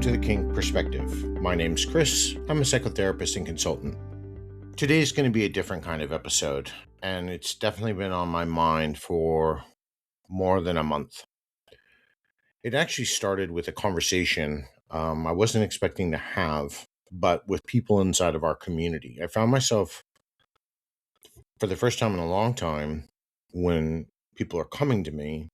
to the Kink Perspective. My name's Chris. I'm a psychotherapist and consultant. Today's going to be a different kind of episode, and it's definitely been on my mind for more than a month. It actually started with a conversation I wasn't expecting to have, but with people inside of our community. I found myself, for the first time in a long time, when people are coming to me,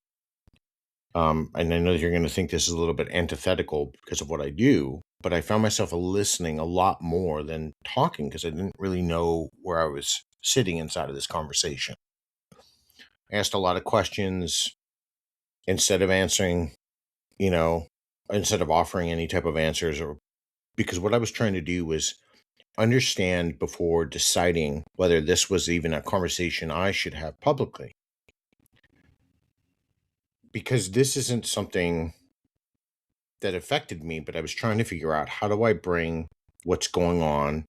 and I know you're going to think this is a little bit antithetical because of what I do, but I found myself listening a lot more than talking because I didn't really know where I was sitting inside of this conversation. I asked a lot of questions instead of answering, instead of offering any type of answers, or because what I was trying to do was understand before deciding whether this was even a conversation I should have publicly. Because this isn't something that affected me, but I was trying to figure out, how do I bring what's going on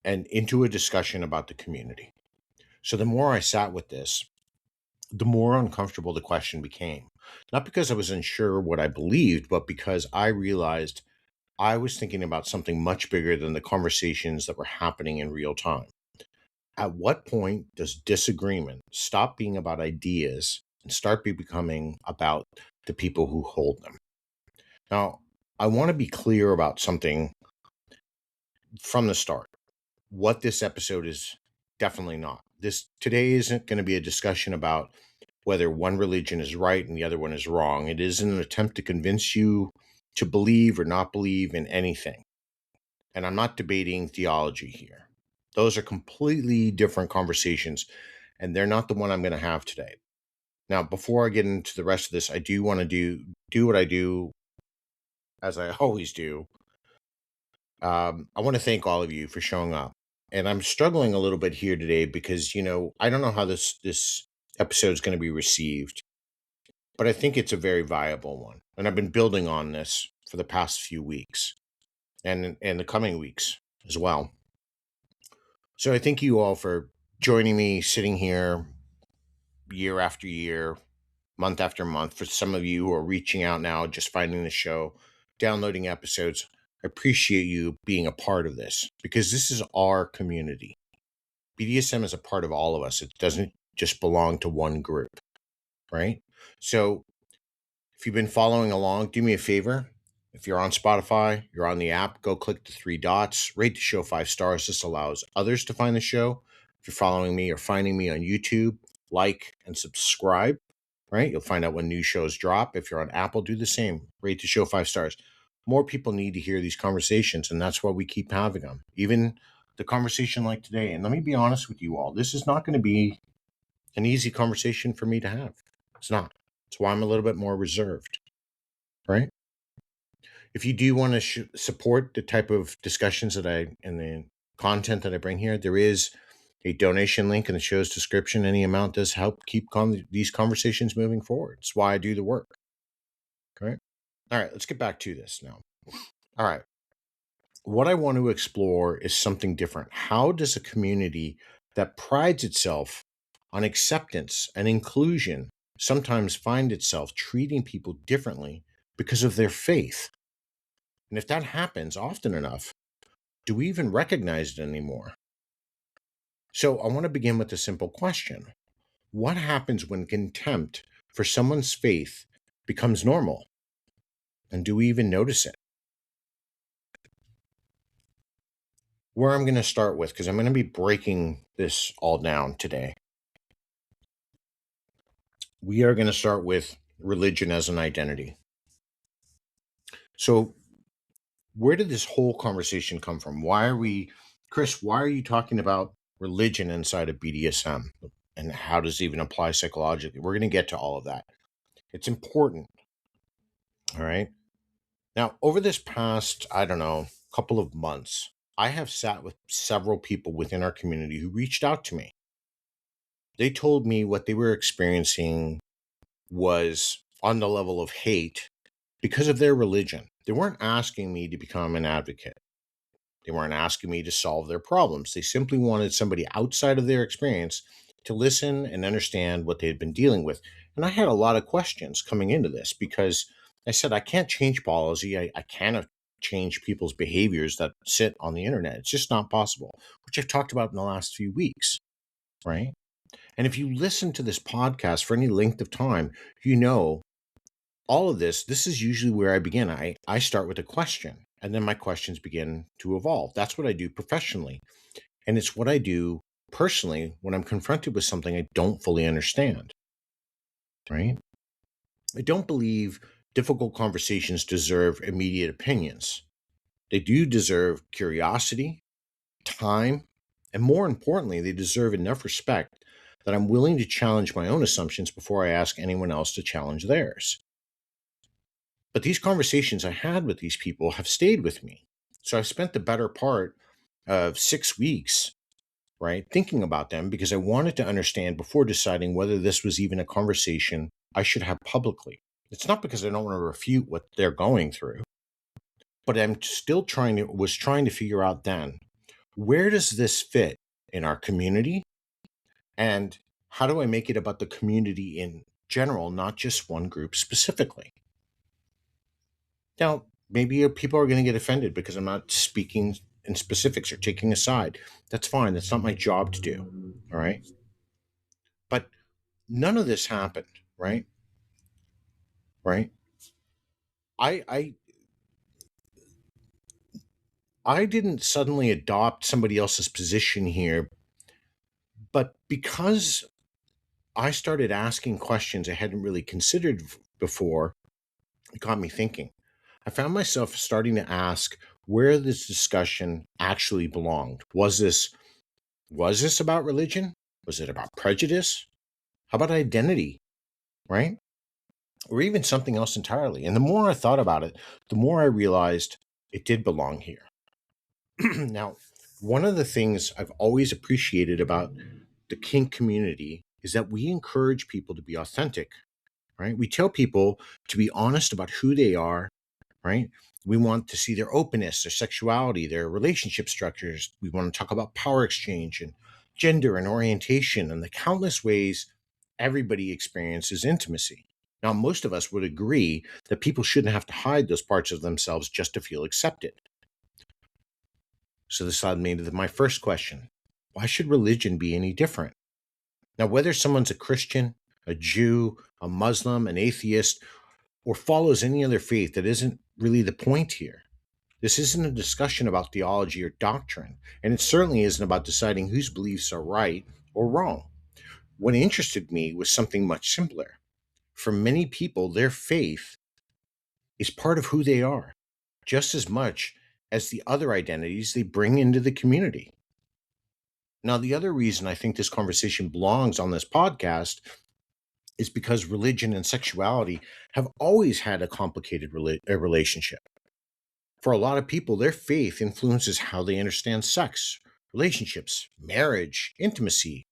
and into a discussion about the community. So the more I sat with this, the more uncomfortable the question became. Not because I was unsure what I believed, but because I realized I was thinking about something much bigger than the conversations that were happening in real time. At what point does disagreement stop being about ideas and start becoming about the people who hold them? Now, I want to be clear about something from the start. What this episode is definitely not. Today isn't going to be a discussion about whether one religion is right and the other one is wrong. It isn't an attempt to convince you to believe or not believe in anything. And I'm not debating theology here. Those are completely different conversations, and they're not the one I'm going to have today. Now, before I get into the rest of this, I do want to do what I do, as I always do. I want to thank all of you for showing up. And I'm struggling a little bit here today because, I don't know how this episode is going to be received, but I think it's a very viable one. And I've been building on this for the past few weeks and the coming weeks as well. So I thank you all for joining me, sitting here year after year, month after month. For some of you who are reaching out now, just finding the show, downloading episodes, I appreciate you being a part of this because this is our community. BDSM is a part of all of us. It doesn't just belong to one group, right? So if you've been following along, do me a favor. If you're on Spotify, you're on the app, go click the 3 dots, rate the show 5 stars. This allows others to find the show. If you're following me or finding me on YouTube, like and subscribe, right? You'll find out when new shows drop. If you're on Apple, do the same. Rate the show 5 stars. More people need to hear these conversations, and that's why we keep having them. Even the conversation like today. And let me be honest with you all. This is not going to be an easy conversation for me to have. It's not. It's why I'm a little bit more reserved, right? If you do want to support the type of discussions and the content that I bring here, there is a donation link in the show's description. Any amount does help keep these conversations moving forward. It's why I do the work. Okay. All right, let's get back to this now. All right. What I want to explore is something different. How does a community that prides itself on acceptance and inclusion sometimes find itself treating people differently because of their faith? And if that happens often enough, do we even recognize it anymore? So I want to begin with a simple question. What happens when contempt for someone's faith becomes normal? And do we even notice it? Where I'm going to start with, because I'm going to be breaking this all down today, we are going to start with religion as an identity. So where did this whole conversation come from? Chris, why are you talking about religion inside of BDSM? And how does it even apply psychologically? We're going to get to all of that. It's important. All right. Now, over this past, couple of months, I have sat with several people within our community who reached out to me. They told me what they were experiencing was on the level of hate because of their religion. They weren't asking me to become an advocate. They weren't asking me to solve their problems. They simply wanted somebody outside of their experience to listen and understand what they had been dealing with. And I had a lot of questions coming into this because I said, I can't change policy. I cannot change people's behaviors that sit on the internet. It's just not possible, which I've talked about in the last few weeks, right? And if you listen to this podcast for any length of time, you know all of this is usually where I begin. I start with a question, and then my questions begin to evolve. That's what I do professionally. And it's what I do personally when I'm confronted with something I don't fully understand, right? I don't believe difficult conversations deserve immediate opinions. They do deserve curiosity, time, and more importantly, they deserve enough respect that I'm willing to challenge my own assumptions before I ask anyone else to challenge theirs. But these conversations I had with these people have stayed with me. So I've spent the better part of 6 weeks, right, thinking about them because I wanted to understand before deciding whether this was even a conversation I should have publicly. It's not because I don't want to refute what they're going through, but I'm still trying to figure out then, where does this fit in our community? And how do I make it about the community in general, not just one group specifically? Now, maybe people are going to get offended because I'm not speaking in specifics or taking a side. That's fine. That's not my job to do. All right. But none of this happened, right? Right. I I I didn't suddenly adopt somebody else's position here, but because I started asking questions I hadn't really considered before, it got me thinking. I found myself starting to ask where this discussion actually belonged. Was this about religion? Was it about prejudice? How about identity, right? Or even something else entirely? And the more I thought about it, the more I realized it did belong here. Now, one of the things I've always appreciated about the kink community is that we encourage people to be authentic, right? We tell people to be honest about who they are, right? We want to see their openness, their sexuality, their relationship structures. We want to talk about power exchange and gender and orientation and the countless ways everybody experiences intimacy. Now, most of us would agree that people shouldn't have to hide those parts of themselves just to feel accepted. So this led me to my first question. Why should religion be any different? Now, whether someone's a Christian, a Jew, a Muslim, an atheist, or follows any other faith, that isn't really the point here. This isn't a discussion about theology or doctrine, and it certainly isn't about deciding whose beliefs are right or wrong. What interested me was something much simpler. For many people, their faith is part of who they are, just as much as the other identities they bring into the community. Now, the other reason I think this conversation belongs on this podcast is because religion and sexuality have always had a complicated relationship. For a lot of people, their faith influences how they understand sex, relationships, marriage, intimacy,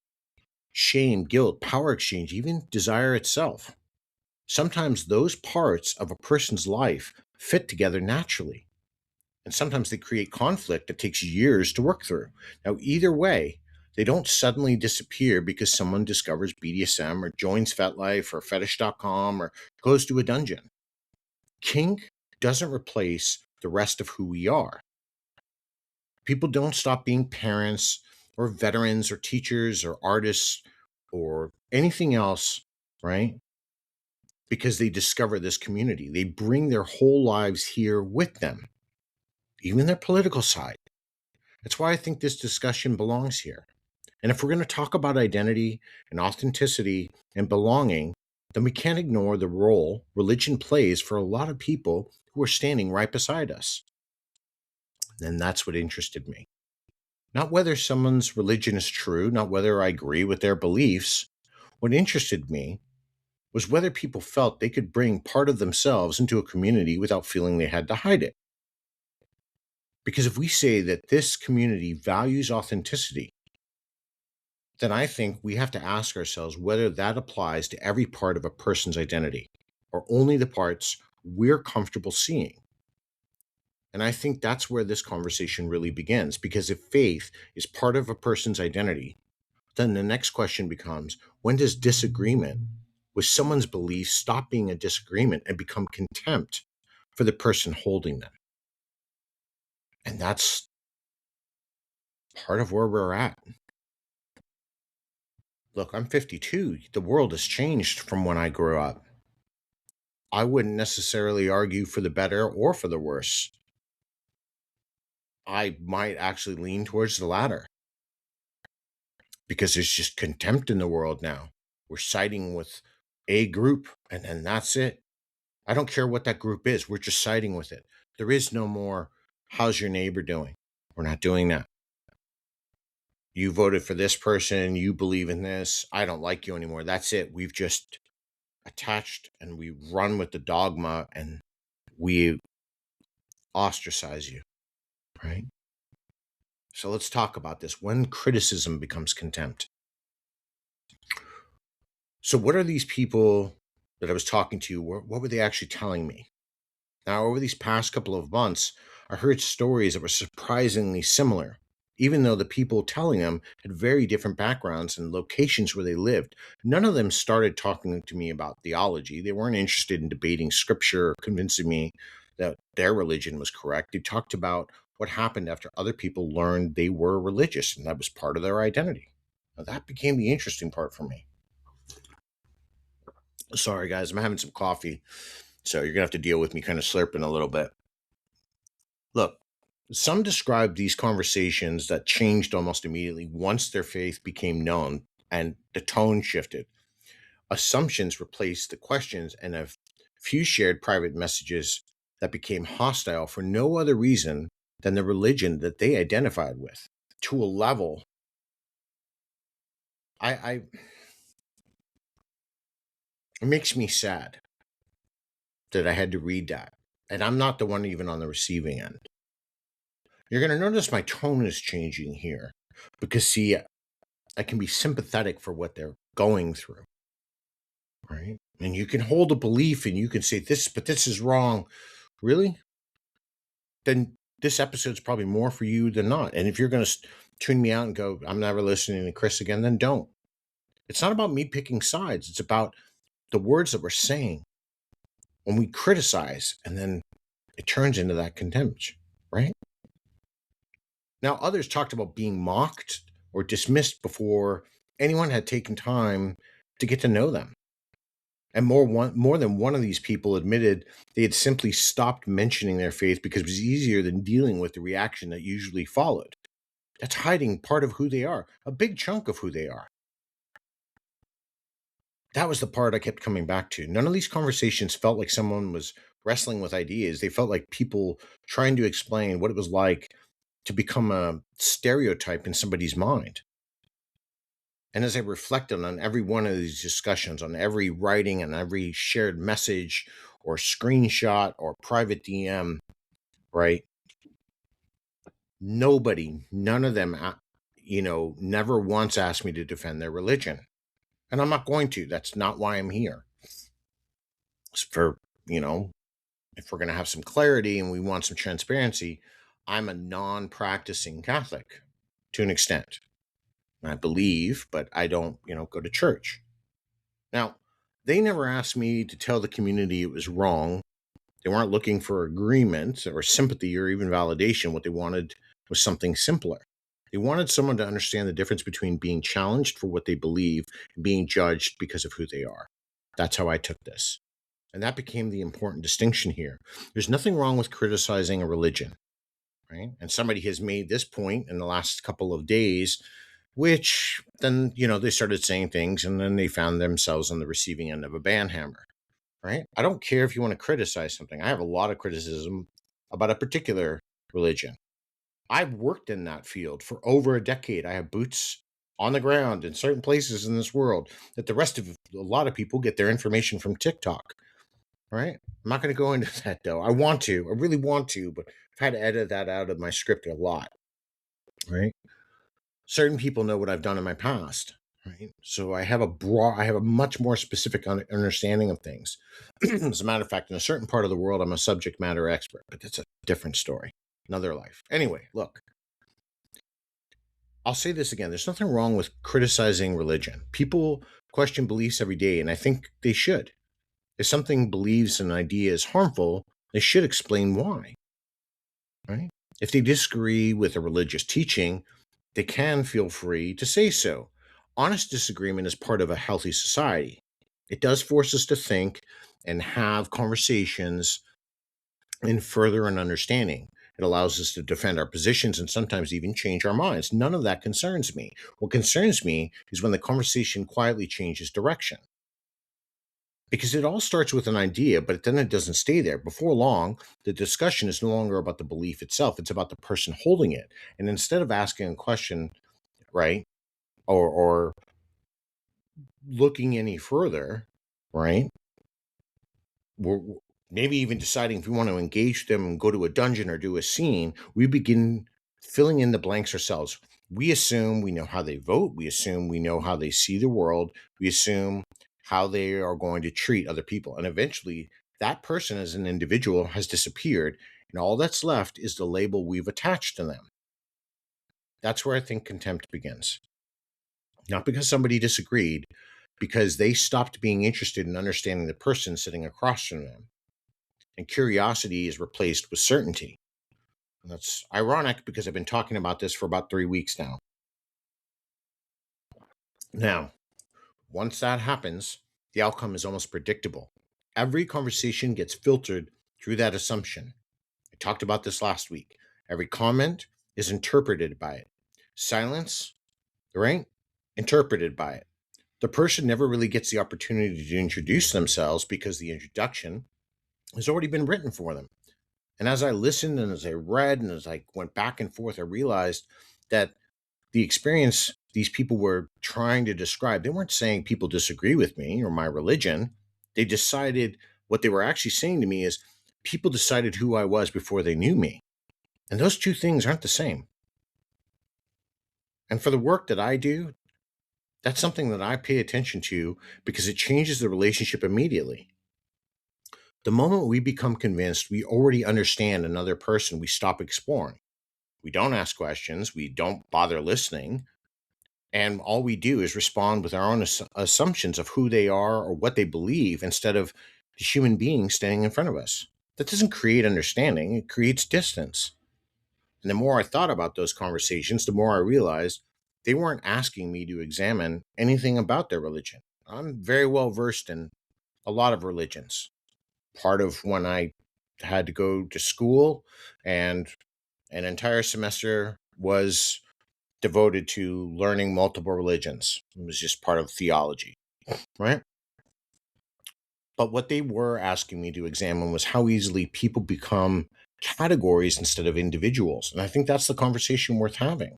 shame, guilt, power exchange, even desire itself. Sometimes those parts of a person's life fit together naturally, and sometimes they create conflict that takes years to work through. Now, either way, they don't suddenly disappear because someone discovers BDSM or joins Fetlife or fetish.com or goes to a dungeon. Kink doesn't replace the rest of who we are. People don't stop being parents or veterans or teachers or artists or anything else, right? Because they discover this community. They bring their whole lives here with them, even their political side. That's why I think this discussion belongs here. And if we're going to talk about identity and authenticity and belonging, then we can't ignore the role religion plays for a lot of people who are standing right beside us. And that's what interested me. Not whether someone's religion is true, not whether I agree with their beliefs. What interested me was whether people felt they could bring part of themselves into a community without feeling they had to hide it. Because if we say that this community values authenticity, then I think we have to ask ourselves whether that applies to every part of a person's identity or only the parts we're comfortable seeing. And I think that's where this conversation really begins, because if faith is part of a person's identity, then the next question becomes, when does disagreement with someone's beliefs stop being a disagreement and become contempt for the person holding them. And that's part of where we're at. Look, I'm 52. The world has changed from when I grew up. I wouldn't necessarily argue for the better or for the worse. I might actually lean towards the latter because there's just contempt in the world now. We're siding with a group and then that's it. I don't care what that group is. We're just siding with it. There is no more, how's your neighbor doing? We're not doing that. You voted for this person. You believe in this. I don't like you anymore. That's it. We've just attached and we run with the dogma and we ostracize you, right? So let's talk about this. When criticism becomes contempt. So what are these people that I was talking to? What were they actually telling me? Now, over these past couple of months, I heard stories that were surprisingly similar, even though the people telling them had very different backgrounds and locations where they lived. None of them started talking to me about theology. They weren't interested in debating scripture or convincing me that their religion was correct. They talked about what happened after other people learned they were religious and that was part of their identity. Now, that became the interesting part for me. Sorry, guys, I'm having some coffee, so you're going to have to deal with me kind of slurping a little bit. Look, some describe these conversations that changed almost immediately once their faith became known and the tone shifted. Assumptions replaced the questions, and a few shared private messages that became hostile for no other reason than the religion that they identified with. To a level, it makes me sad that I had to read that. And I'm not the one even on the receiving end. You're going to notice my tone is changing here because, see, I can be sympathetic for what they're going through, right? And you can hold a belief and you can say this, but this is wrong. Really? Then this episode's probably more for you than not. And if you're going to tune me out and go, I'm never listening to Chris again, then don't. It's not about me picking sides. It's about the words that we're saying when we criticize and then it turns into that contempt, right? Now, others talked about being mocked or dismissed before anyone had taken time to get to know them. And more than one of these people admitted they had simply stopped mentioning their faith because it was easier than dealing with the reaction that usually followed. That's hiding part of who they are, a big chunk of who they are. That was the part I kept coming back to. None of these conversations felt like someone was wrestling with ideas. They felt like people trying to explain what it was like to become a stereotype in somebody's mind. And as I reflected on every one of these discussions, on every writing and every shared message or screenshot or private DM, right? None of them, never once asked me to defend their religion. And I'm not going to. That's not why I'm here. It's for, if we're going to have some clarity and we want some transparency, I'm a non-practicing Catholic to an extent. I believe, but I don't, go to church. Now, they never asked me to tell the community it was wrong. They weren't looking for agreement or sympathy or even validation. What they wanted was something simpler. They wanted someone to understand the difference between being challenged for what they believe and being judged because of who they are. That's how I took this. And that became the important distinction here. There's nothing wrong with criticizing a religion, right? And somebody has made this point in the last couple of days, which then, they started saying things and then they found themselves on the receiving end of a banhammer, right? I don't care if you want to criticize something. I have a lot of criticism about a particular religion. I've worked in that field for over a decade. I have boots on the ground in certain places in this world that the rest of a lot of people get their information from TikTok, right? I'm not going to go into that though. I really want to, but I've had to edit that out of my script a lot, right? Certain people know what I've done in my past, right? So I have a much more specific understanding of things. As a matter of fact, in a certain part of the world, I'm a subject matter expert, but that's a different story, another life. Anyway, look, I'll say this again. There's nothing wrong with criticizing religion. People question beliefs every day, and I think they should. If something believes an idea is harmful, they should explain why, right? If they disagree with a religious teaching, they can feel free to say so. Honest disagreement is part of a healthy society. It does force us to think and have conversations and further an understanding. It allows us to defend our positions and sometimes even change our minds. None of that concerns me. What concerns me is when the conversation quietly changes direction. Because it all starts with an idea, but then it doesn't stay there. Before long, the discussion is no longer about the belief itself, it's about the person holding it. And instead of asking a question, right, or looking any further, right, we're maybe even deciding if we want to engage them and go to a dungeon or do a scene, we begin filling in the blanks ourselves. We assume we know how they vote. We assume we know how they see the world. We assume how they are going to treat other people. And eventually, that person as an individual has disappeared. And all that's left is the label we've attached to them. That's where I think contempt begins. Not because somebody disagreed, because they stopped being interested in understanding the person sitting across from them. And curiosity is replaced with certainty. And that's ironic because I've been talking about this for about 3 weeks now. Now, once that happens, the outcome is almost predictable. Every conversation gets filtered through that assumption. I talked about this last week. Every comment is interpreted by it. Silence, right? Interpreted by it. The person never really gets the opportunity to introduce themselves because the introduction has already been written for them. And as I listened and as I read and as I went back and forth, I realized that the experience these people were trying to describe, they weren't saying people disagree with me or my religion. They decided what they were actually saying to me is people decided who I was before they knew me. And those two things aren't the same. And for the work that I do, that's something that I pay attention to because it changes the relationship immediately. The moment we become convinced we already understand another person, we stop exploring. We don't ask questions. We don't bother listening. And all we do is respond with our own assumptions of who they are or what they believe instead of the human being standing in front of us. That doesn't create understanding, it creates distance. And the more I thought about those conversations, the more I realized they weren't asking me to examine anything about their religion. I'm very well versed in a lot of religions. Part of when I had to go to school, and an entire semester was devoted to learning multiple religions. It was just part of theology, right? But what they were asking me to examine was how easily people become categories instead of individuals. And I think that's the conversation worth having,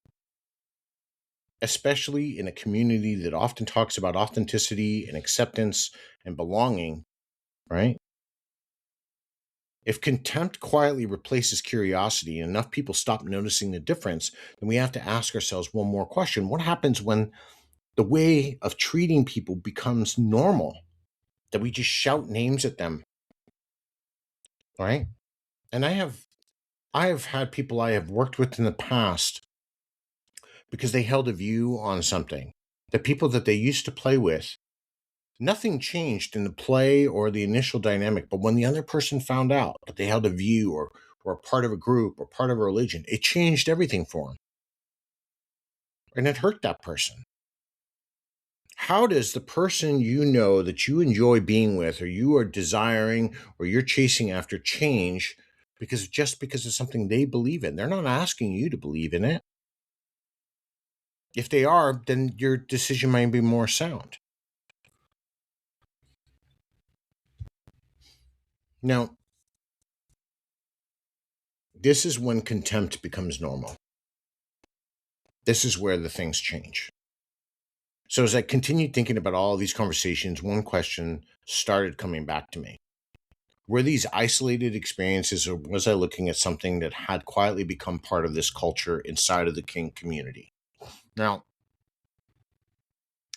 especially in a community that often talks about authenticity and acceptance and belonging, right? If contempt quietly replaces curiosity and enough people stop noticing the difference, then we have to ask ourselves one more question. What happens when the way of treating people becomes normal? That we just shout names at them, right? And I have had people I have worked with in the past because they held a view on something. The people that they used to play with, nothing changed in the play or the initial dynamic, but when the other person found out that they held a view or a part of a group or part of a religion, it changed everything for them. And it hurt that person. How does the person you know that you enjoy being with or you are desiring or you're chasing after change because of something they believe in? They're not asking you to believe in it. If they are, then your decision might be more sound. Now, this is when contempt becomes normal. This is where the things change. So as I continued thinking about all of these conversations, one question started coming back to me. Were these isolated experiences, or was I looking at something that had quietly become part of this culture inside of the Kink community? Now,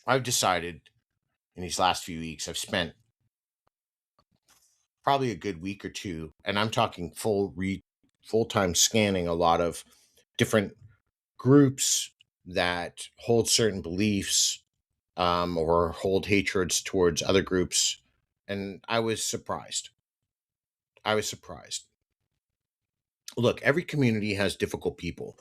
I've decided in these last few weeks, I've spent probably a good week or two, and I'm talking full-time scanning a lot of different groups that hold certain beliefs or hold hatreds towards other groups. And I was surprised. I was surprised. Look, every community has difficult people.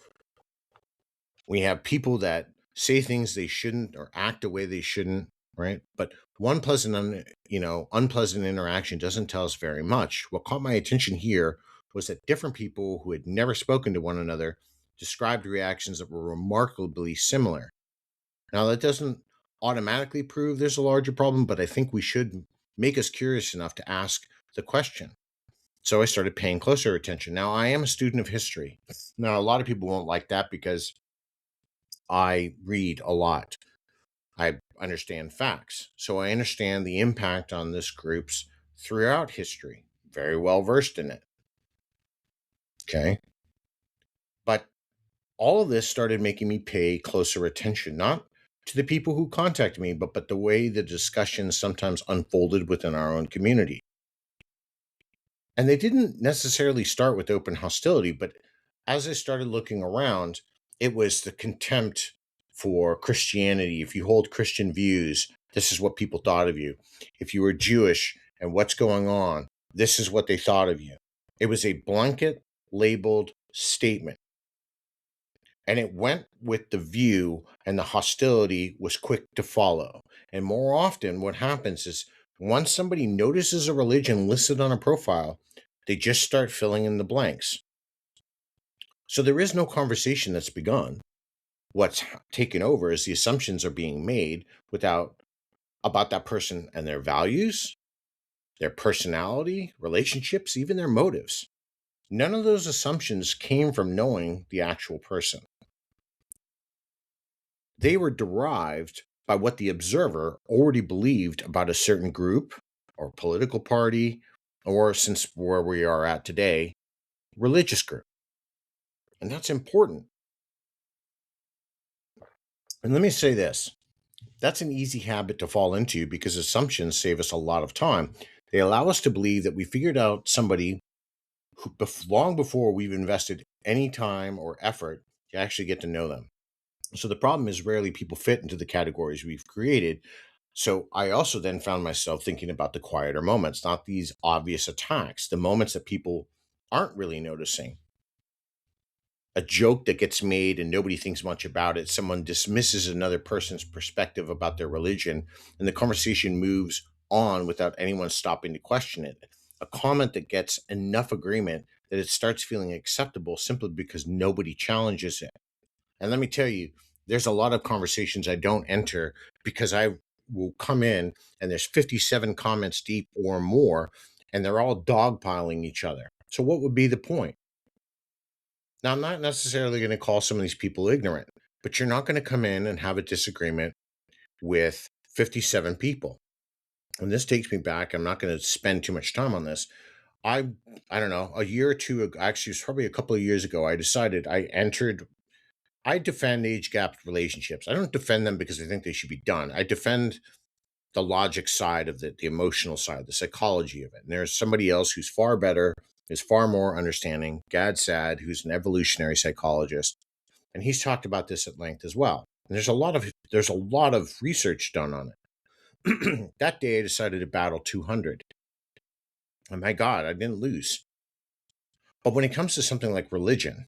We have people that say things they shouldn't or act a way they shouldn't, right? But one unpleasant interaction doesn't tell us very much. What caught my attention here was that different people who had never spoken to one another described reactions that were remarkably similar. Now, that doesn't automatically prove there's a larger problem, but I think we should make us curious enough to ask the question. So I started paying closer attention. Now, I am a student of history. Now, a lot of people won't like that because I read a lot. I understand facts. So I understand the impact on this group's throughout history. Very well versed in it. Okay. But all of this started making me pay closer attention, not to the people who contacted me, but the way the discussions sometimes unfolded within our own community. And they didn't necessarily start with open hostility, but as I started looking around, it was the contempt for Christianity. If you hold Christian views, this is what people thought of you. If you were Jewish and what's going on, this is what they thought of you. It was a blanket labeled statement. And it went with the view, and the hostility was quick to follow. And more often, what happens is once somebody notices a religion listed on a profile, they just start filling in the blanks. So there is no conversation that's begun. What's taken over is the assumptions are being made about that person and their values, their personality, relationships, even their motives. None of those assumptions came from knowing the actual person. They were derived by what the observer already believed about a certain group or political party, or, since where we are at today, religious group. And that's important. And let me say this, that's an easy habit to fall into because assumptions save us a lot of time. They allow us to believe that we figured out somebody long before we've invested any time or effort to actually get to know them. So the problem is rarely people fit into the categories we've created. So I also then found myself thinking about the quieter moments, not these obvious attacks, the moments that people aren't really noticing. A joke that gets made and nobody thinks much about it. Someone dismisses another person's perspective about their religion, and the conversation moves on without anyone stopping to question it. A comment that gets enough agreement that it starts feeling acceptable simply because nobody challenges it. And let me tell you, there's a lot of conversations I don't enter because I will come in and there's 57 comments deep or more, and they're all dogpiling each other. So what would be the point? Now, I'm not necessarily going to call some of these people ignorant, but you're not going to come in and have a disagreement with 57 people. And this takes me back. I'm not going to spend too much time on this. I don't know, a year or two ago, actually, it was probably a couple of years ago, I decided I defend age gapped relationships. I don't defend them because I think they should be done. I defend the logic side of the emotional side, the psychology of it. And there's somebody else who's far better, is far more understanding, Gad Sad, who's an evolutionary psychologist, and he's talked about this at length as well. And there's a lot of research done on it. That day, I decided to battle 200. And my God, I didn't lose. But when it comes to something like religion,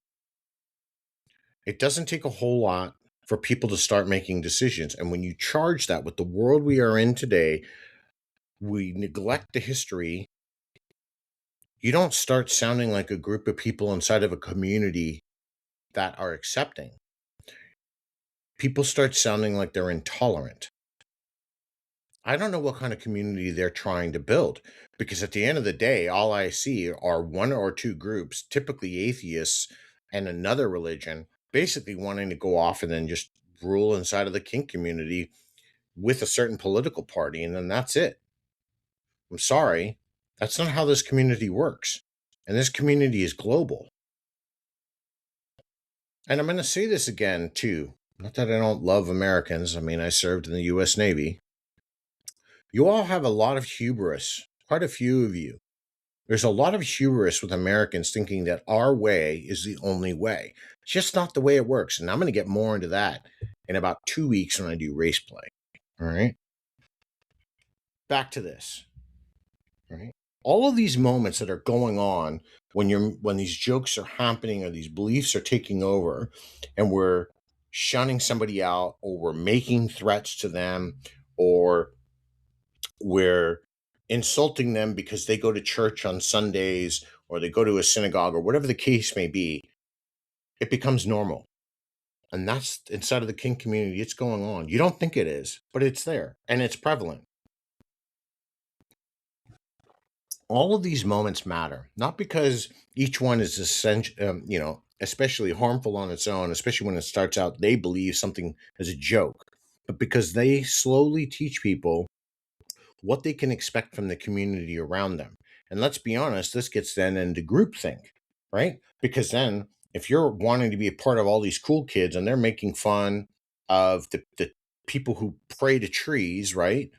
it doesn't take a whole lot for people to start making decisions. And when you charge that with the world we are in today, we neglect the history. You don't start sounding like a group of people inside of a community that are accepting. People start sounding like they're intolerant. I don't know what kind of community they're trying to build, because at the end of the day, all I see are one or two groups, typically atheists and another religion, basically wanting to go off and then just rule inside of the kink community with a certain political party, and then that's it. I'm sorry, that's not how this community works. And this community is global. And I'm going to say this again, too. Not that I don't love Americans. I mean, I served in the U.S. Navy. You all have a lot of hubris, quite a few of you. There's a lot of hubris with Americans thinking that our way is the only way. It's just not the way it works. And I'm going to get more into that in about 2 weeks when I do race play. All right. Back to this. Right. All of these moments that are going on when these jokes are happening or these beliefs are taking over, and we're shunning somebody out, or we're making threats to them, or we're insulting them because they go to church on Sundays or they go to a synagogue or whatever the case may be, it becomes normal. And that's inside of the kink community. It's going on. You don't think it is, but it's there and it's prevalent. All of these moments matter, not because each one is essential, especially harmful on its own, especially when it starts out, they believe something as a joke, but because they slowly teach people what they can expect from the community around them. And let's be honest, this gets then into groupthink, right? Because then if you're wanting to be a part of all these cool kids and they're making fun of the people who pray to trees, right?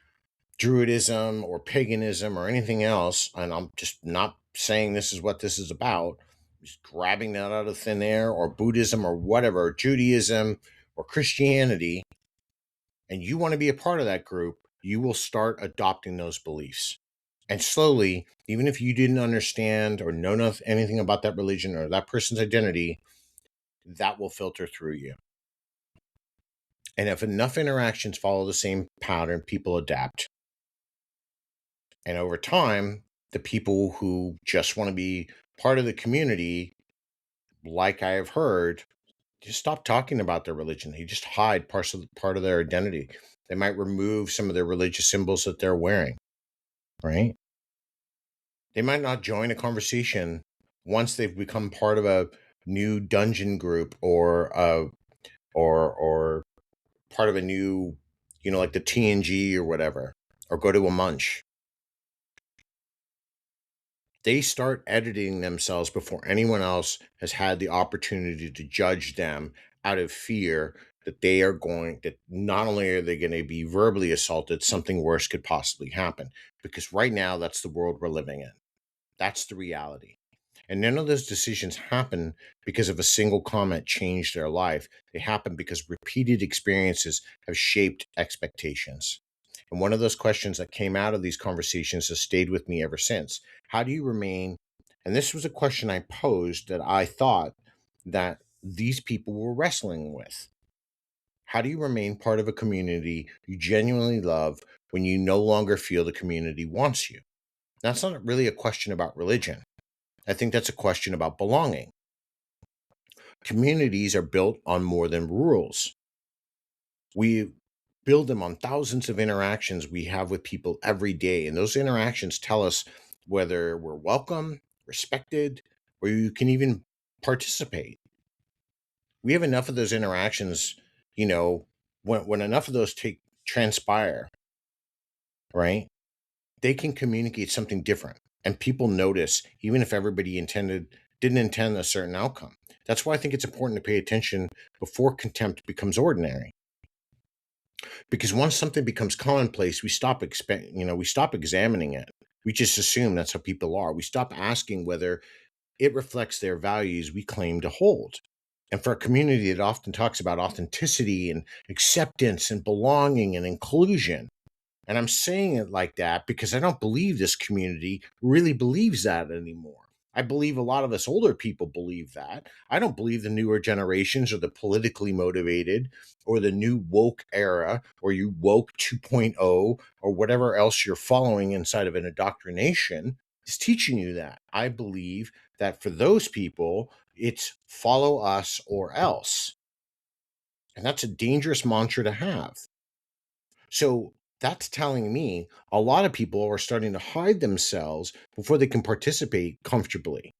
Druidism or paganism or anything else, and I'm just not saying this is what this is about, just grabbing that out of thin air, or Buddhism or whatever, Judaism or Christianity, and you want to be a part of that group, you will start adopting those beliefs. And slowly, even if you didn't understand or know anything about that religion or that person's identity, that will filter through you. And if enough interactions follow the same pattern, people adapt. And over time, the people who just want to be part of the community, like I have heard, just stop talking about their religion. They just hide part of their identity. They might remove some of their religious symbols that they're wearing, right? They might not join a conversation once they've become part of a new dungeon group, or part of a new, like the TNG or whatever, or go to a munch. They start editing themselves before anyone else has had the opportunity to judge them, out of fear that that not only are they going to be verbally assaulted, something worse could possibly happen. Because right now, that's the world we're living in. That's the reality. And none of those decisions happen because of a single comment changed their life. They happen because repeated experiences have shaped expectations. And one of those questions that came out of these conversations has stayed with me ever since. How do you remain? And this was a question I posed that I thought that these people were wrestling with. How do you remain part of a community you genuinely love when you no longer feel the community wants you? That's not really a question about religion. I think that's a question about belonging. Communities are built on more than rules. We build them on thousands of interactions we have with people every day. And those interactions tell us whether we're welcome, respected, or you can even participate. We have enough of those interactions, you know, when enough of those transpire, right? They can communicate something different. And people notice, even if everybody didn't intend a certain outcome. That's why I think it's important to pay attention before contempt becomes ordinary. Because once something becomes commonplace, we stop examining it. We just assume that's how people are. We stop asking whether it reflects their values we claim to hold. And for a community that often talks about authenticity and acceptance and belonging and inclusion, and I'm saying it like that because I don't believe this community really believes that anymore. I believe a lot of us older people believe that. I don't believe the newer generations or the politically motivated or the new woke era or you woke 2.0 or whatever else you're following inside of an indoctrination is teaching you that. I believe that for those people, it's follow us or else. And that's a dangerous mantra to have. So that's telling me a lot of people are starting to hide themselves before they can participate comfortably.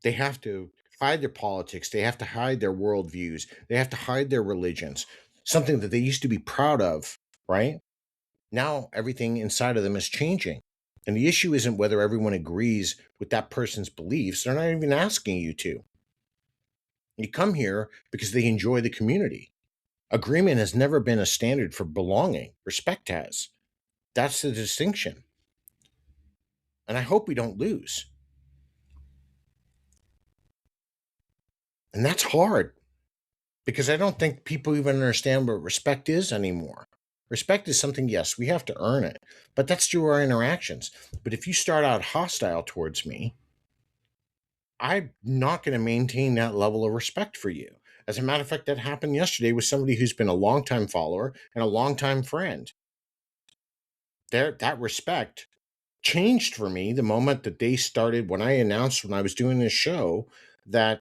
They have to hide their politics. They have to hide their worldviews. They have to hide their religions, something that they used to be proud of, right? Now everything inside of them is changing. And the issue isn't whether everyone agrees with that person's beliefs. They're not even asking you to. You come here because they enjoy the community. Agreement has never been a standard for belonging. Respect has. That's the distinction. And I hope we don't lose. And that's hard. because I don't think people even understand what respect is anymore. Respect is something, yes, we have to earn it, but that's through our interactions. But if you start out hostile towards me, I'm not going to maintain that level of respect for you. As a matter of fact, that happened yesterday with somebody who's been a longtime follower and a longtime friend. That respect changed for me the moment that they started, when I announced when I was doing this show, that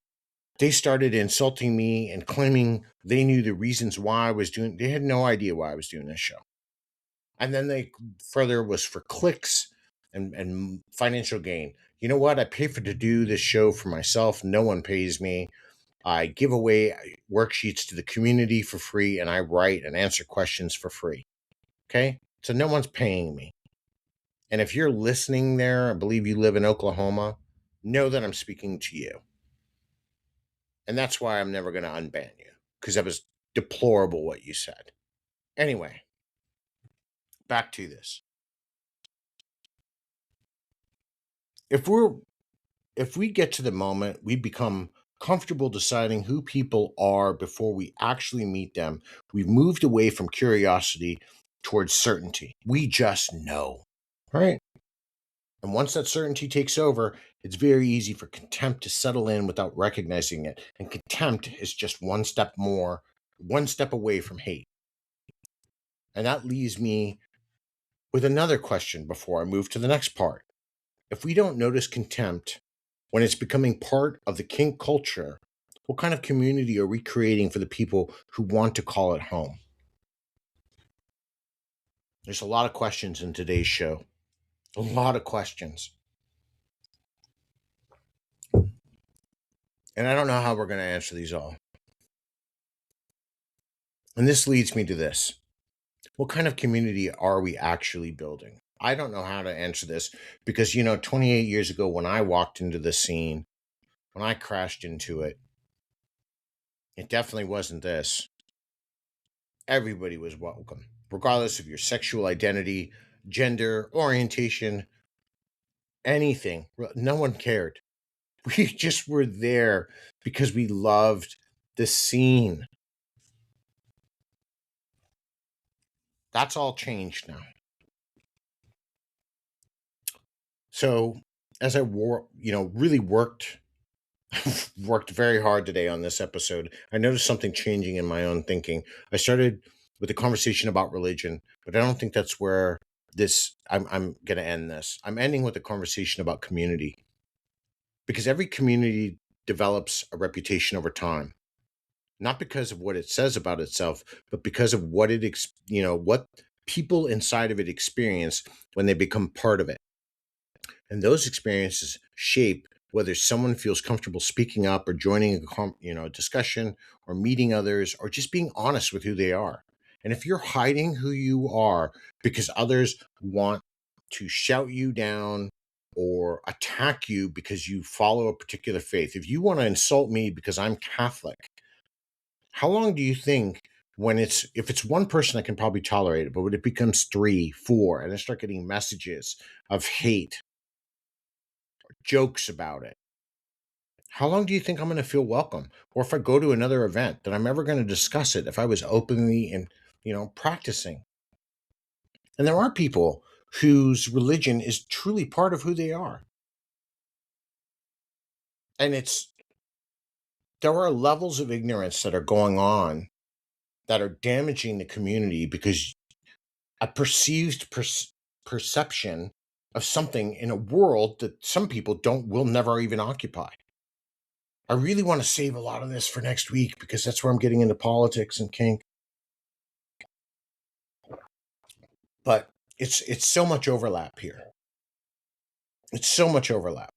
they started insulting me and claiming they knew the reasons why I was doing. They had no idea why I was doing this show. And then they further was for clicks and financial gain. You know what? I pay for to do this show for myself. No one pays me. I give away worksheets to the community for free, and I write and answer questions for free. Okay? So no one's paying me. And if you're listening there, I believe you live in Oklahoma, know that I'm speaking to you. And that's why I'm never going to unban you, because that was deplorable what you said. Anyway, back to this. If we get to the moment we become comfortable deciding who people are before we actually meet them, we've moved away from curiosity towards certainty. We just know, right? And once that certainty takes over, it's very easy for contempt to settle in without recognizing it. And contempt is just one step away from hate. And that leaves me with another question before I move to the next part. If we don't notice contempt when it's becoming part of the kink culture, what kind of community are we creating for the people who want to call it home? There's a lot of questions in today's show. A lot of questions. And I don't know how we're going to answer these all. And this leads me to this. What kind of community are we actually building? I don't know how to answer this because, 28 years ago when I walked into the scene, when I crashed into it, it definitely wasn't this. Everybody was welcome, regardless of your sexual identity, gender, orientation, anything. No one cared. We just were there because we loved the scene. That's all changed now. So as I really worked very hard today on this episode, I noticed something changing in my own thinking. I started with a conversation about religion, but I don't think that's where I'm going to end this. I'm ending with a conversation about community, because every community develops a reputation over time, not because of what it says about itself, but because of what what people inside of it experience when they become part of it. And those experiences shape whether someone feels comfortable speaking up or joining a discussion, or meeting others, or just being honest with who they are. And if you're hiding who you are because others want to shout you down or attack you because you follow a particular faith, if you want to insult me because I'm Catholic, how long do you think, if it's one person I can probably tolerate it, but when it becomes 3, 4, and I start getting messages of hate, jokes about it, how long do you think I'm going to feel welcome? Or if I go to another event, that I'm ever going to discuss it if I was openly and, practicing? And there are people whose religion is truly part of who they are. And there are levels of ignorance that are going on that are damaging the community because a perceived perception of something in a world that some people will never even occupy. I really want to save a lot of this for next week because that's where I'm getting into politics and kink. But it's so much overlap here. It's so much overlap.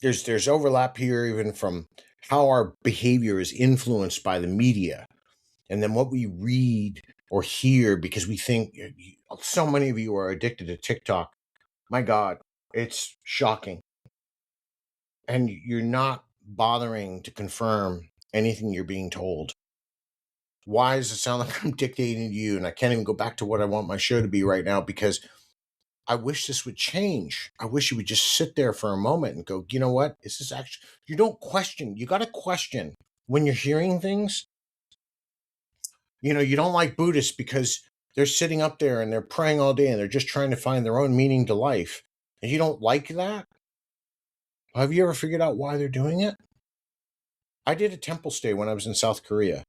There's overlap here even from how our behavior is influenced by the media, and then what we read or hear, because we think so many of you are addicted to TikTok. My God, it's shocking. And you're not bothering to confirm anything you're being told. Why does it sound like I'm dictating to you? And I can't even go back to what I want my show to be right now, because I wish this would change. I wish you would just sit there for a moment and go, you know what? Is this actually, you don't question. You got to question. when you're hearing things, you don't like Buddhists because they're sitting up there and they're praying all day and they're just trying to find their own meaning to life. And you don't like that? Have you ever figured out why they're doing it? I did a temple stay when I was in South Korea.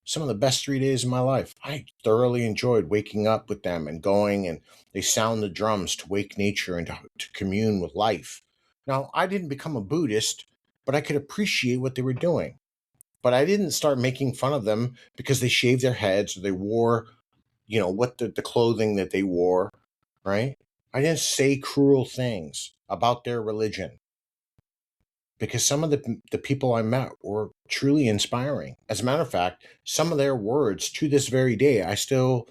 Some of the best 3 days of my life. I thoroughly enjoyed waking up with them and going, and they sound the drums to wake nature and to commune with life. Now, I didn't become a Buddhist, but I could appreciate what they were doing. But I didn't start making fun of them because they shaved their heads or they wore, what the clothing that they wore, right? I didn't say cruel things about their religion because some of the people I met were truly inspiring. As a matter of fact, some of their words to this very day I still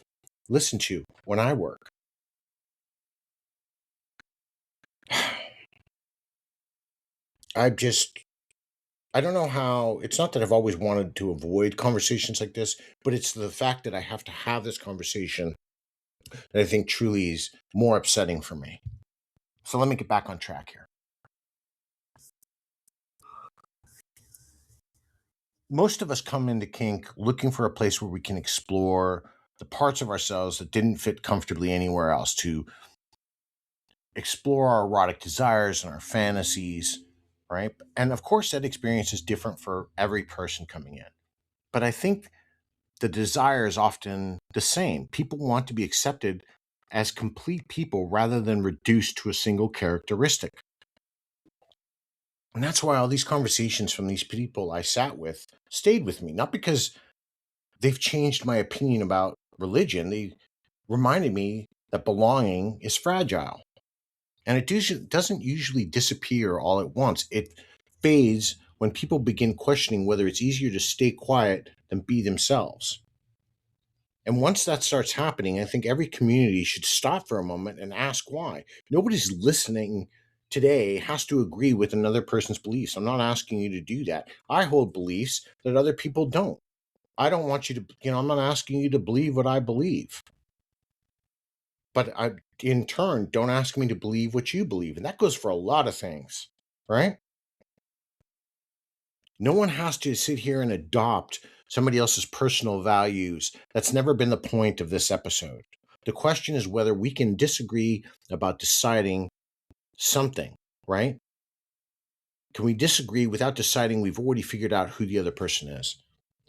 listen to when I work. I just I don't know how. It's not that I've always wanted to avoid conversations like this, but it's the fact that I have to have this conversation that I think truly is more upsetting for me. So let me get back on track here. Most of us come into kink looking for a place where we can explore the parts of ourselves that didn't fit comfortably anywhere else, to explore our erotic desires and our fantasies, right? And of course, that experience is different for every person coming in. But I think the desire is often the same. People want to be accepted as complete people rather than reduced to a single characteristic. And that's why all these conversations from these people I sat with stayed with me, not because they've changed my opinion about religion. They reminded me that belonging is fragile. And it doesn't usually disappear all at once. It fades when people begin questioning whether it's easier to stay quiet than be themselves. And once that starts happening, I think every community should stop for a moment and ask why. Nobody's listening today has to agree with another person's beliefs. I'm not asking you to do that. I hold beliefs that other people don't. I don't want you to, I'm not asking you to believe what I believe. But in turn, don't ask me to believe what you believe. And that goes for a lot of things, right? No one has to sit here and adopt somebody else's personal values. That's never been the point of this episode. The question is whether we can disagree about deciding something, right? Can we disagree without deciding we've already figured out who the other person is?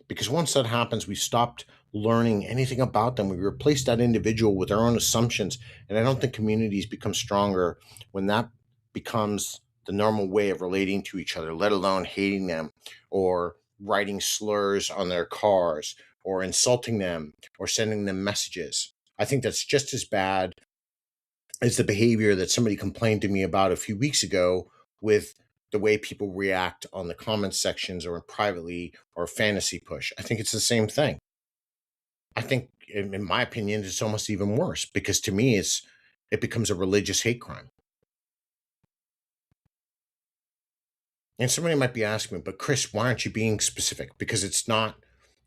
Because once that happens, we've stopped learning anything about them. We replace that individual with our own assumptions. And I don't think communities become stronger when that becomes the normal way of relating to each other, let alone hating them or writing slurs on their cars or insulting them or sending them messages. I think that's just as bad as the behavior that somebody complained to me about a few weeks ago with the way people react on the comment sections or privately or fantasy push. I think it's the same thing. I think, in my opinion, it's almost even worse because to me, it becomes a religious hate crime. And somebody might be asking me, but Chris, why aren't you being specific? Because it's not,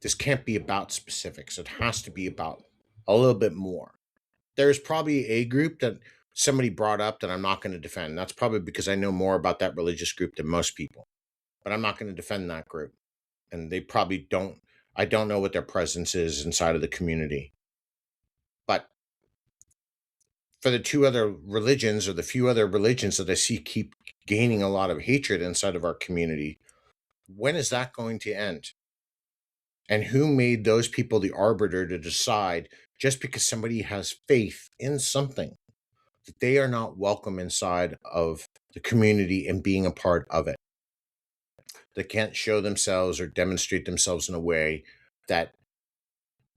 this can't be about specifics. It has to be about a little bit more. There's probably a group that somebody brought up that I'm not going to defend. That's probably because I know more about that religious group than most people. But I'm not going to defend that group. And they probably don't, I don't know what their presence is inside of the community. But for the two other religions or the few other religions that I see keep gaining a lot of hatred inside of our community, when is that going to end? And who made those people the arbiter to decide just because somebody has faith in something that they are not welcome inside of the community and being a part of it? They can't show themselves or demonstrate themselves in a way that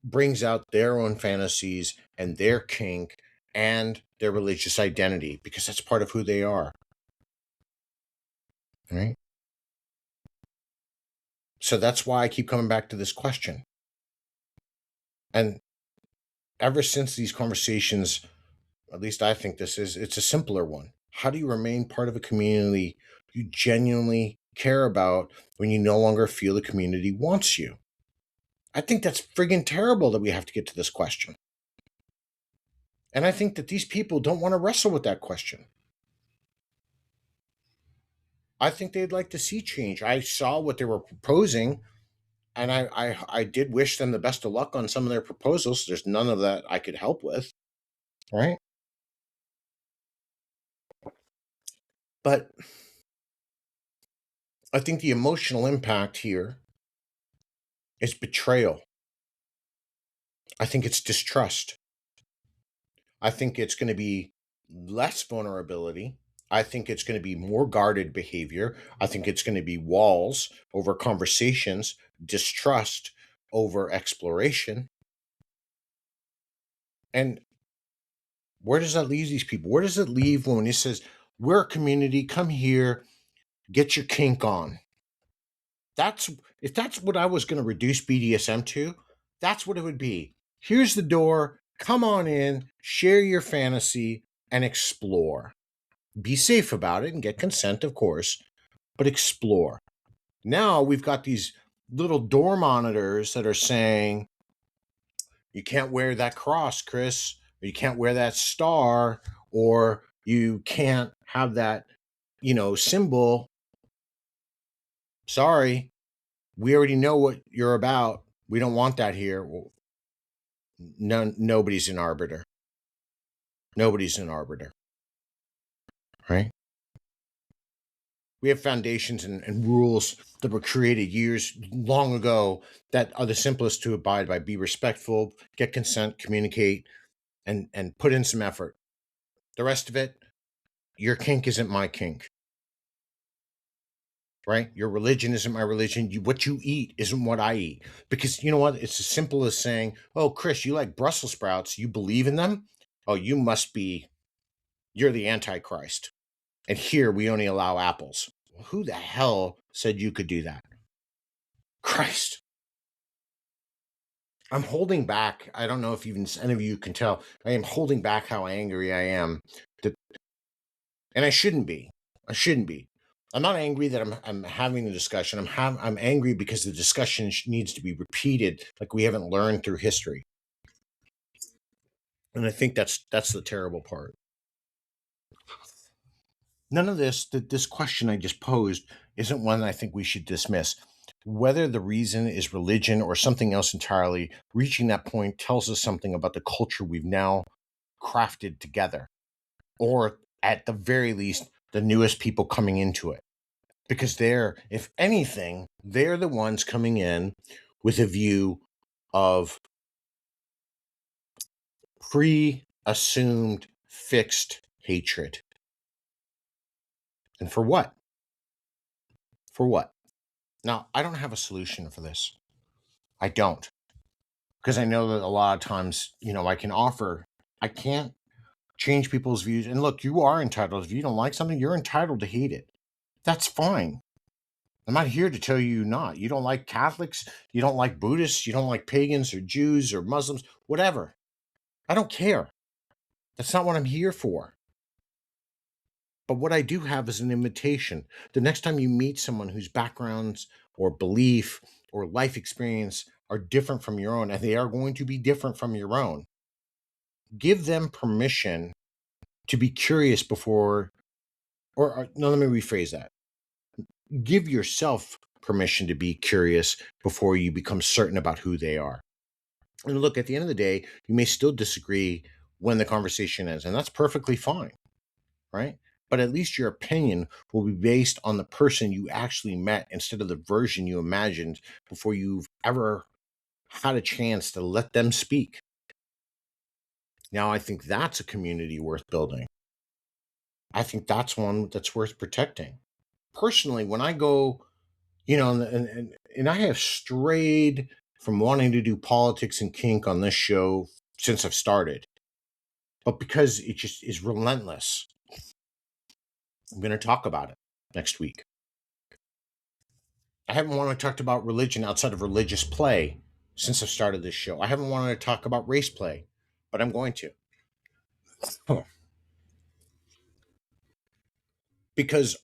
brings out their own fantasies and their kink and their religious identity, because that's part of who they are. Right? So that's why I keep coming back to this question. And ever since these conversations, at least I think it's a simpler one. How do you remain part of a community you genuinely care about when you no longer feel the community wants you? I think that's friggin' terrible that we have to get to this question. And I think that these people don't want to wrestle with that question. I think they'd like to see change. I saw what they were proposing, and I did wish them the best of luck on some of their proposals. There's none of that I could help with, right? But I think the emotional impact here is betrayal. I think it's distrust. I think it's going to be less vulnerability. I think it's going to be more guarded behavior. I think it's going to be walls over conversations, distrust over exploration. And where does that leave these people? Where does it leave when it says, we're a community, come here, get your kink on? That's if that's what I was going to reduce BDSM to, that's what it would be. Here's the door, come on in, share your fantasy, and explore. Be safe about it and get consent, of course, but explore. Now we've got these little door monitors that are saying, you can't wear that cross, Chris, or you can't wear that star, or you can't have that, symbol. Sorry, we already know what you're about. We don't want that here. Well, nobody's an arbiter. Nobody's an arbiter, right? We have foundations and rules that were created years long ago that are the simplest to abide by. Be respectful, get consent, communicate, and put in some effort. The rest of it, your kink isn't my kink, right? Your religion isn't my religion. What you eat isn't what I eat. Because you know what? It's as simple as saying, oh, Chris, you like Brussels sprouts. You believe in them? Oh, you're the Antichrist. And here we only allow apples. Who the hell said you could do that? Christ. I'm holding back. I don't know if even any of you can tell. I am holding back how angry I am. And I shouldn't be. I shouldn't be. I'm not angry that I'm having the discussion. I'm angry because the discussion needs to be repeated, like we haven't learned through history. And I think that's the terrible part. None of this question I just posed isn't one I think we should dismiss. Whether the reason is religion or something else entirely, reaching that point tells us something about the culture we've now crafted together, or at the very least, the newest people coming into it. Because they're, if anything, they're the ones coming in with a view of pre-assumed fixed hatred. And for what? For what? Now, I don't have a solution for this. I don't. Because I know that a lot of times, I can't change people's views. And look, you are entitled. If you don't like something, you're entitled to hate it. That's fine. I'm not here to tell you not. You don't like Catholics, you don't like Buddhists, you don't like pagans or Jews or Muslims, whatever. I don't care. That's not what I'm here for. But what I do have is an invitation. The next time you meet someone whose backgrounds or belief or life experience are different from your own, and they are going to be different from your own, give them permission to be curious before, or no, let me rephrase that. Give yourself permission to be curious before you become certain about who they are. And look, at the end of the day, you may still disagree when the conversation ends, and that's perfectly fine, right? But at least your opinion will be based on the person you actually met instead of the version you imagined before you've ever had a chance to let them speak. Now, I think that's a community worth building. I think that's one that's worth protecting. Personally, when I go, and I have strayed from wanting to do politics and kink on this show since I've started, but because it just is relentless, I'm going to talk about it next week. I haven't wanted to talk about religion outside of religious play since I've started this show. I haven't wanted to talk about race play, but I'm going to. Because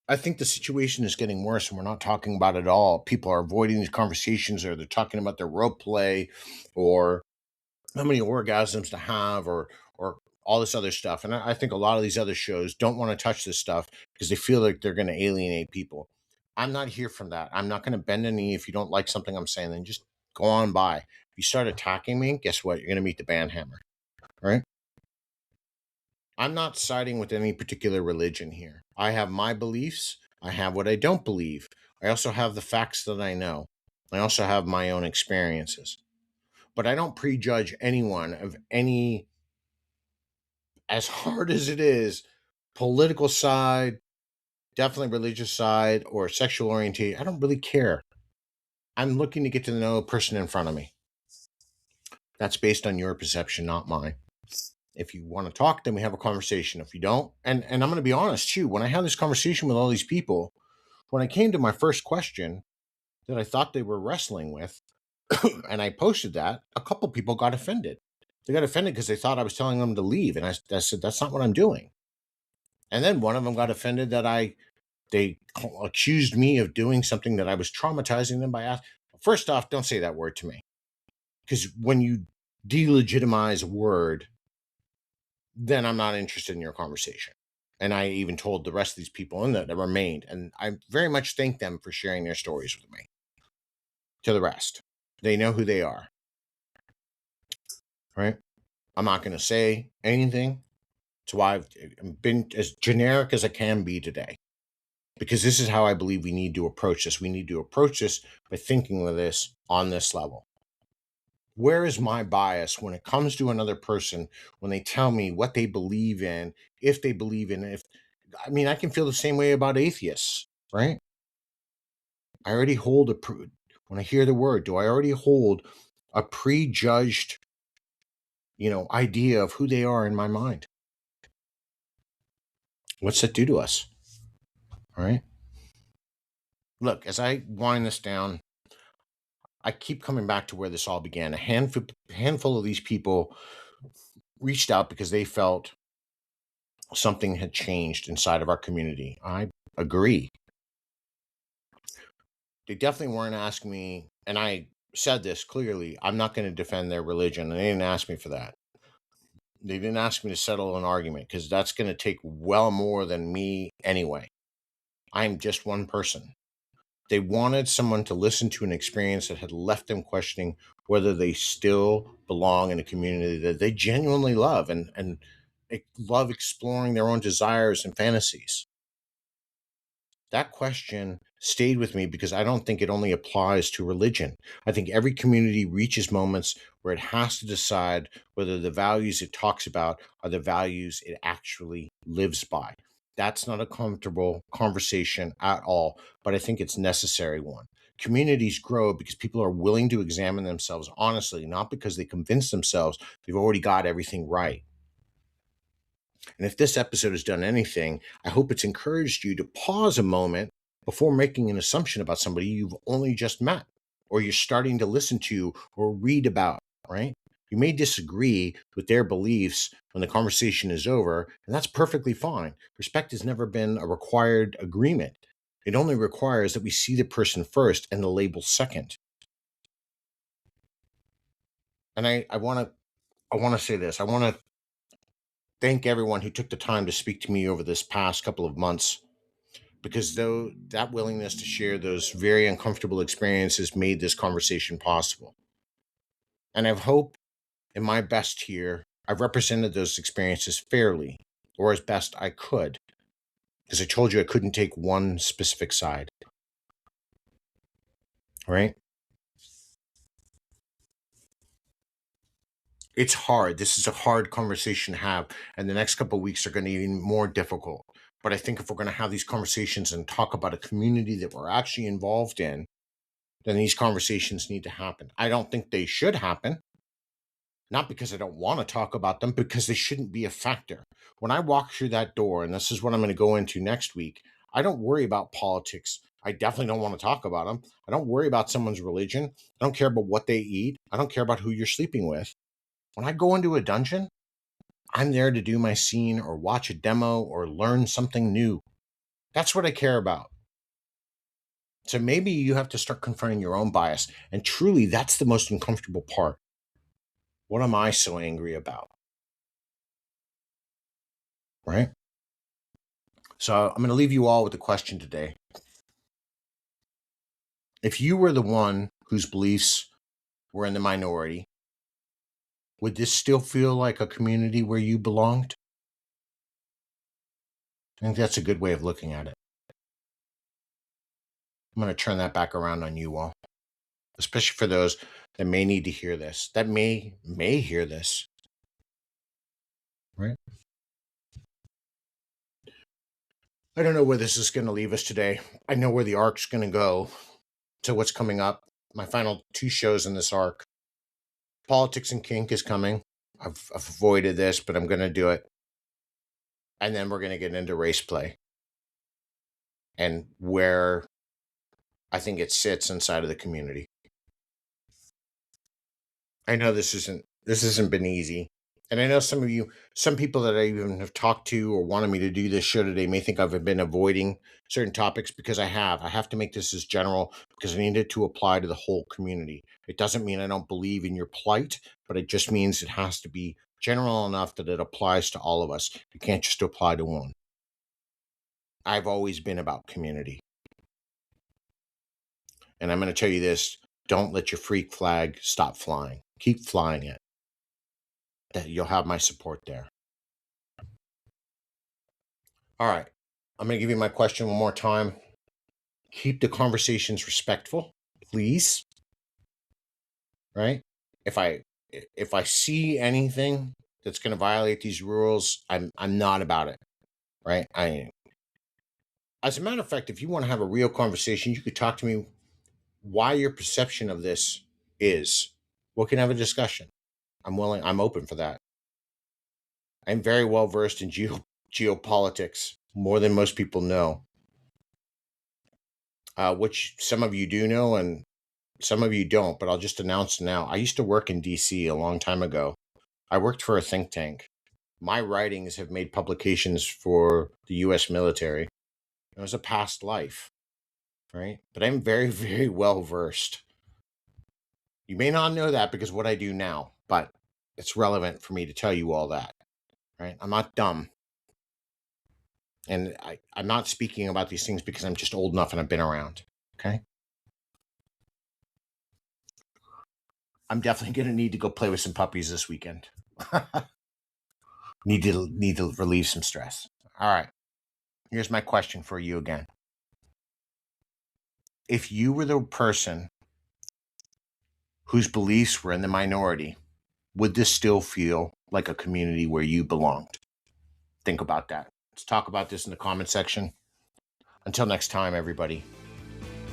I think the situation is getting worse and we're not talking about it at all. People are avoiding these conversations, or they're talking about their rope play or how many orgasms to have, or all this other stuff. And I think a lot of these other shows don't want to touch this stuff because they feel like they're going to alienate people. I'm not here for that. I'm not going to bend a knee. If you don't like something I'm saying, then just go on by. If you start attacking me, guess what? You're going to meet the band hammer, right? I'm not siding with any particular religion here. I have my beliefs. I have what I don't believe. I also have the facts that I know. I also have my own experiences. But I don't prejudge anyone of any, as hard as it is, political side, definitely religious side, or sexual orientation. I don't really care. I'm looking to get to know a person in front of me. That's based on your perception, not mine. If you want to talk, then we have a conversation. If you don't, and I'm going to be honest too, when I had this conversation with all these people, when I came to my first question that I thought they were wrestling with, and I posted that, a couple people got offended. They got offended because they thought I was telling them to leave. And I said, that's not what I'm doing. And then one of them got offended that they accused me of doing something that I was traumatizing them by asking. First off, don't say that word to me. Because when you delegitimize a word, then I'm not interested in your conversation. And I even told the rest of these people in that remained. And I very much thank them for sharing their stories with me. To the rest, they know who they are. Right? I'm not going to say anything. That's why I've been as generic as I can be today. Because this is how I believe we need to approach this. We need to approach this by thinking of this on this level. Where is my bias when it comes to another person, when they tell me what they believe in, if they believe in it? I can feel the same way about atheists, right? I already hold when I hear the word, do I already hold a prejudged, idea of who they are in my mind? What's that do to us? All right. Look, as I wind this down, I keep coming back to where this all began. A handful of these people reached out because they felt something had changed inside of our community. I agree. They definitely weren't asking me, and I said this clearly, I'm not going to defend their religion, and they didn't ask me for that. They didn't ask me to settle an argument because that's going to take well more than me anyway. I'm just one person. They wanted someone to listen to an experience that had left them questioning whether they still belong in a community that they genuinely love and love exploring their own desires and fantasies. That question stayed with me because I don't think it only applies to religion. I think every community reaches moments where it has to decide whether the values it talks about are the values it actually lives by. That's not a comfortable conversation at all, but I think it's a necessary one. Communities grow because people are willing to examine themselves honestly, not because they convince themselves they've already got everything right. And if this episode has done anything, I hope it's encouraged you to pause a moment before making an assumption about somebody you've only just met or you're starting to listen to or read about, right? You may disagree with their beliefs when the conversation is over, and that's perfectly fine. Respect has never been a required agreement. It only requires that we see the person first and the label second. And I want to say this. I want to thank everyone who took the time to speak to me over this past couple of months, because though that willingness to share those very uncomfortable experiences made this conversation possible. And I hope in my best here, I've represented those experiences fairly or as best I could, because I told you I couldn't take one specific side, right? It's hard. This is a hard conversation to have, and the next couple of weeks are going to be even more difficult. But I think if we're going to have these conversations and talk about a community that we're actually involved in, then these conversations need to happen. I don't think they should happen. Not because I don't want to talk about them, because they shouldn't be a factor. When I walk through that door, and this is what I'm going to go into next week, I don't worry about politics. I definitely don't want to talk about them. I don't worry about someone's religion. I don't care about what they eat. I don't care about who you're sleeping with. When I go into a dungeon, I'm there to do my scene or watch a demo or learn something new. That's what I care about. So maybe you have to start confronting your own bias. And truly, that's the most uncomfortable part. What am I so angry about? right? So I'm going to leave you all with a question today. If you were the one whose beliefs were in the minority, would this still feel like a community where you belonged? I think that's a good way of looking at it. I'm going to turn that back around on you all, especially for those that may need to hear this, that may hear this, right? I don't know where this is going to leave us today. I know where the arc's going to go to what's coming up. My final 2 shows in this arc. Politics and Kink is coming. I've avoided this, but I'm going to do it. And then we're going to get into race play and where I think it sits inside of the community. I know this hasn't been easy. And I know some people that I even have talked to or wanted me to do this show today may think I've been avoiding certain topics because I have. I have to make this as general because I need it to apply to the whole community. It doesn't mean I don't believe in your plight, but it just means it has to be general enough that it applies to all of us. You can't just apply to one. I've always been about community. And I'm going to tell you this, don't let your freak flag stop flying. Keep flying it. That you'll have my support there. All right. I'm going to give you my question one more time. Keep the conversations respectful, please. Right? If I see anything that's going to violate these rules, I'm not about it. Right? As a matter of fact, if you want to have a real conversation, you could talk to me why your perception of this is. We can have a discussion. I'm open for that. I'm very well versed in geopolitics, more than most people know, which some of you do know and some of you don't, but I'll just announce now. I used to work in DC a long time ago. I worked for a think tank. My writings have made publications for the US military. It was a past life, right? But I'm very, very well versed. You may not know that because of what I do now, but it's relevant for me to tell you all that, right? I'm not dumb. And I'm not speaking about these things because I'm just old enough and I've been around, okay? I'm definitely going to need to go play with some puppies this weekend. need to relieve some stress. All right. Here's my question for you again. If you were the person whose beliefs were in the minority, would this still feel like a community where you belonged? Think about that. Let's talk about this in the comment section. Until next time, everybody,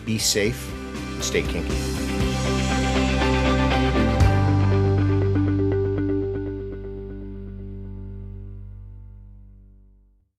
be safe, stay kinky.